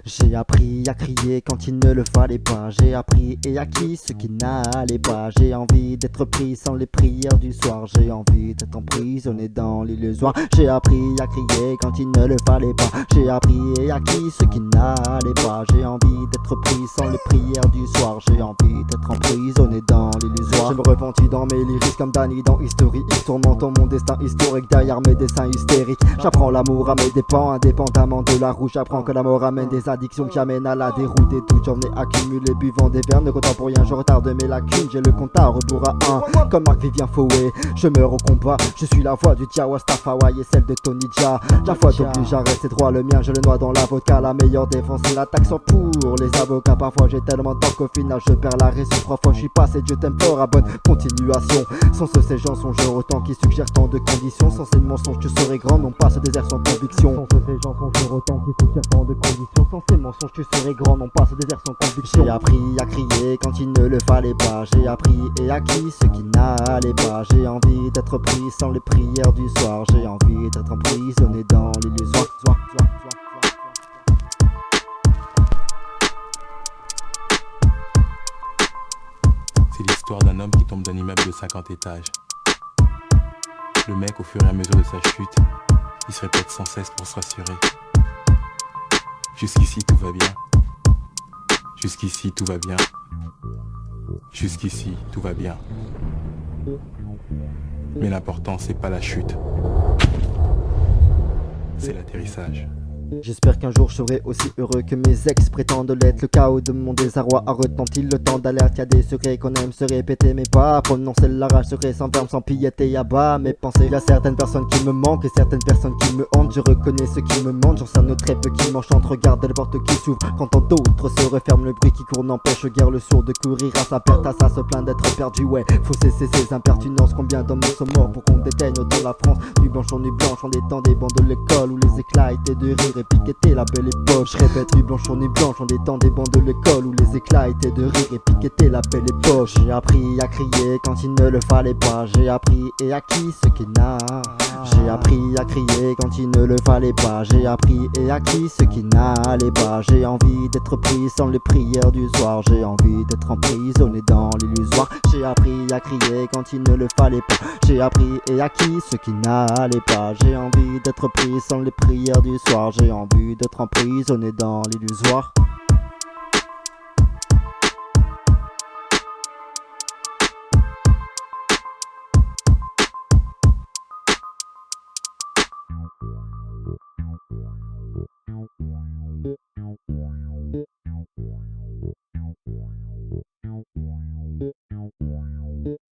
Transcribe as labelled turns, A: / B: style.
A: J'ai appris à crier quand il ne le fallait pas. J'ai appris et acquis ce qui n'allait pas. J'ai envie d'être pris sans les prières du soir. J'ai envie d'être emprisonné dans l'illusoire. J'ai appris à crier quand il ne le fallait pas. J'ai appris et acquis ce qui n'allait pas. J'ai envie d'être pris sans les prières du soir. J'ai envie d'être emprisonné dans l'illusoire. Je me repentis dans mes lyrics comme Danny dans History X, tourmentant mon destin historique derrière mes dessins hystériques. J'apprends l'amour à mes dépens, indépendamment de la roue. J'apprends que l'amour amène des addictions qui amènent à la déroute et tout. J'en ai accumulé buvant des verres, ne comptant pour rien. Je retarde mes lacunes, j'ai le compte à rebours à 1. Comme Marc Vivien Fouet, je meurs au combat. Je suis la voix du Tiawa Stafawai et celle de Tony Jaa. La foi t'oblige à rester droit, le mien je le noie dans la vodka. La meilleure défense c'est l'attaque sans pour les avocats. Parfois j'ai tellement tort qu'au final je perds la raison. 3 fois je suis passé, Dieu t'implore à bonne continuation. Sans ces gens songeurs autant qui suggèrent tant de conditions. Sans ces mensonges tu serais grand, non pas ce désert sans conviction. Sans ces gens songeurs autant qui suggèrent tant de conditions. Sans ces mensonges tu serais grand, non pas ce désert sans conviction. J'ai appris à crier quand il ne le fallait pas. J'ai appris et acquis ce qui n'allait pas. J'ai envie d'être pris sans les prières du soir. J'ai envie d'être emprisonné dans l'illusoire.
B: C'est l'histoire d'un homme qui tombe d'un immeuble de 50 étages. Le mec, au fur et à mesure de sa chute, il se répète sans cesse pour se rassurer. Jusqu'ici tout va bien. Jusqu'ici tout va bien. Jusqu'ici tout va bien. Mais l'important c'est pas la chute, c'est l'atterrissage.
A: J'espère qu'un jour je serai aussi heureux que mes ex prétendent l'être. Le chaos de mon désarroi a retenti, le temps d'alerte. Y'a des secrets qu'on aime se répéter, mais pas prononcer la rage secret sans verbe, sans piété à bas mes pensées. Y'a certaines personnes qui me manquent et certaines personnes qui me hantent. Je reconnais ceux qui me mentent, j'en cerne très peu qui m'enchantent. Regarde les portes qui s'ouvrent quand tant d'autres se referment. Le bruit qui court n'empêche guère le sourd de courir à sa perte. À ça se plaint d'être perdu, ouais, faut cesser ces impertinences. Combien d'hommes sont morts pour qu'on déteigne autant la France. Nuit blanche en nuit blanche, en des temps des bancs de l'école où les éclats étaient de rire et piquetait la belle époque. Je répète, nuit blanche sur nuit blanche, on des temps des bancs de l'école où les éclats étaient de rire et piquetait la belle époque. J'ai appris à crier quand il ne le fallait pas. J'ai appris et acquis ce qui n'a. J'ai appris à crier quand il ne le fallait pas. J'ai appris et acquis ce qui n'allait pas. J'ai envie d'être pris sans les prières du soir. J'ai envie d'être emprisonné dans l'illusoire. J'ai appris à crier quand il ne le fallait pas. J'ai appris et acquis ce qui n'allait pas. J'ai envie d'être pris sans les prières du soir. J'ai envie d'être emprisonné dans l'illusoire.